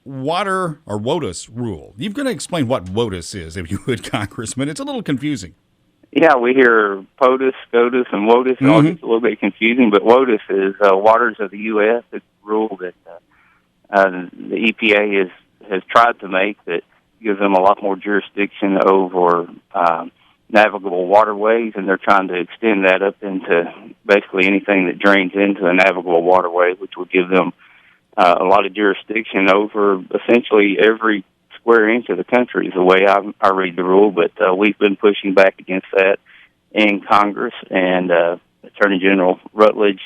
water or WOTUS rule. You've got to explain what WOTUS is, if you would, Congressman. It's a little confusing. Yeah, we hear POTUS, SCOTUS, and WOTUS. It all gets a little bit confusing, but WOTUS is Waters of the U.S. It's a rule that the EPA has tried to make that gives them a lot more jurisdiction over navigable waterways, and they're trying to extend that up into basically anything that drains into a navigable waterway, which would give them a lot of jurisdiction over essentially every square inch of the country is the way I read the rule. But we've been pushing back against that in Congress, and Attorney General Rutledge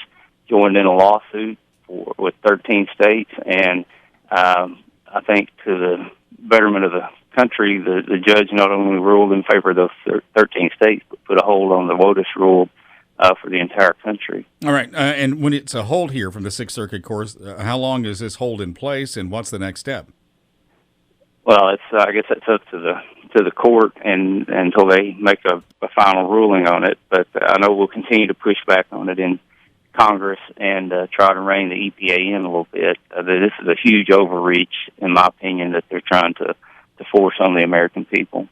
joined in a lawsuit with 13 states, and I think to the betterment of the country, the judge not only ruled in favor of those 13 states, but put a hold on the WOTUS rule for the entire country. All right, and when it's a hold here from the Sixth Circuit Court, how long is this hold in place, and what's the next step? Well, it's I guess that's up to the court and until they make a final ruling on it. But I know we'll continue to push back on it in Congress and try to rein the EPA in a little bit. This is a huge overreach, in my opinion, that they're trying to force on the American people.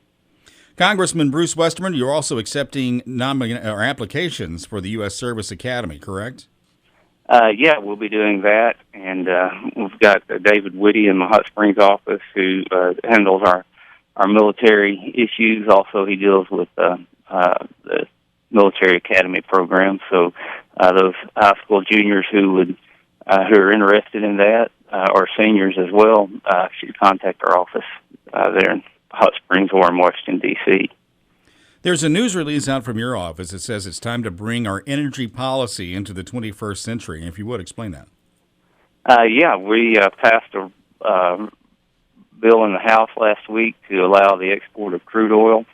Congressman Bruce Westerman, you're also accepting applications for the U.S. Service Academy, correct? Yeah, we'll be doing that, and we've got David Whitty in my Hot Springs office who handles our military issues. Also, he deals with the military academy program. So those high school juniors who are interested in that, or seniors as well, should contact our office there in Hot Springs or in Washington, D.C. There's a news release out from your office that says it's time to bring our energy policy into the 21st century. If you would, explain that. Yeah, we passed a bill in the House last week to allow the export of crude oil.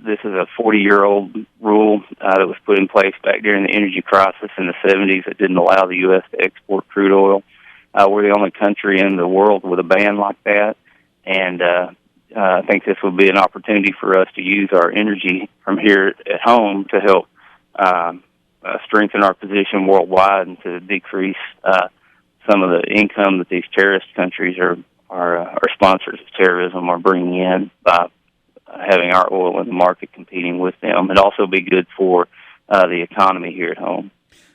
This is a 40-year-old rule that was put in place back during the energy crisis in the 70s that didn't allow the U.S. to export crude oil. We're the only country in the world with a ban like that, and I think this will be an opportunity for us to use our energy from here at home to help strengthen our position worldwide and to decrease some of the income that these terrorist countries are sponsors of terrorism are bringing in by having our oil in the market competing with them. It'd also be good for the economy here at home.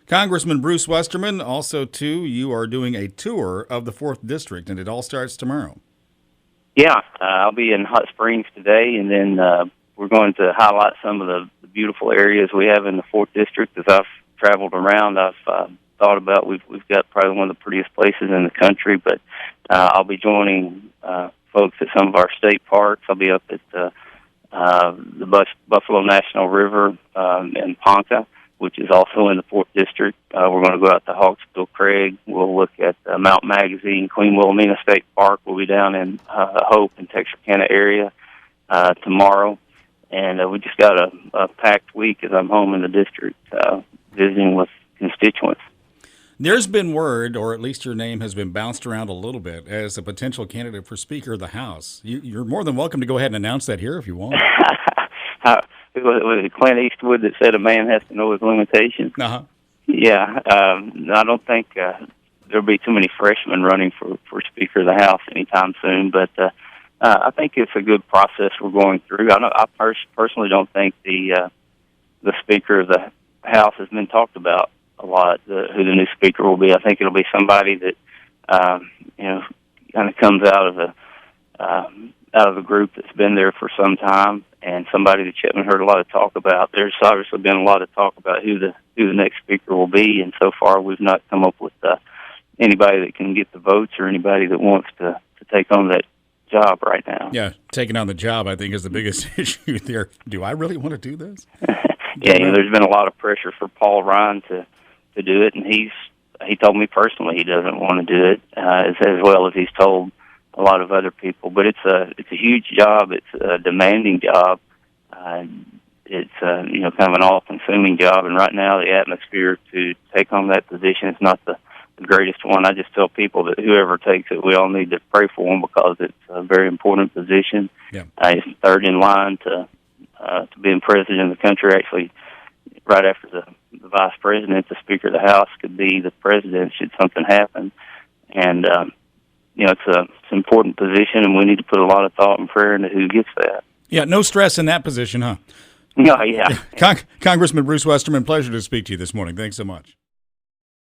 Congressman Bruce Westerman, also, too, you are doing a tour of the 4th District, and it all starts tomorrow. Yeah, I'll be in Hot Springs today, and then we're going to highlight some of the beautiful areas we have in the 4th District. As I've traveled around, I've thought about we've got probably one of the prettiest places in the country, but I'll be joining folks at some of our state parks. I'll be up at the Buffalo National River in Ponca, which is also in the 4th District. We're going to go out to Hawksbill Craig. We'll look at Mount Magazine, Queen Wilhelmina State Park. We'll be down in Hope and Texarkana area tomorrow. And we just got a packed week as I'm home in the district visiting with constituents. There's been word, or at least your name has been bounced around a little bit, as a potential candidate for Speaker of the House. You're more than welcome to go ahead and announce that here if you want. Was it Clint Eastwood that said a man has to know his limitations? Uh-huh. Yeah, I don't think there'll be too many freshmen running for Speaker of the House anytime soon, but I think it's a good process we're going through. I personally don't think the Speaker of the House has been talked about a lot, who the new Speaker will be. I think it'll be somebody that, kind of comes out of a group that's been there for some time, and somebody that you haven't heard a lot of talk about. There's obviously been a lot of talk about who the next speaker will be, and so far we've not come up with anybody that can get the votes or anybody that wants to take on that job right now. Yeah, taking on the job, I think, is the biggest issue there. Do I really want to do this? Yeah, there's been a lot of pressure for Paul Ryan to do it, and he told me personally he doesn't want to do it, as well as he's told a lot of other people. But it's a huge job. It's a demanding job. It's kind of an all-consuming job. And right now, the atmosphere to take on that position is not the greatest one. I just tell people that whoever takes it, we all need to pray for them because it's a very important position. Yeah. It's third in line to being president of the country. Actually, right after the vice president, the Speaker of the House could be the president should something happen. And it's an important position, and we need to put a lot of thought and prayer into who gets that. Yeah, no stress in that position, huh? No, yeah. Congressman Bruce Westerman, pleasure to speak to you this morning. Thanks so much.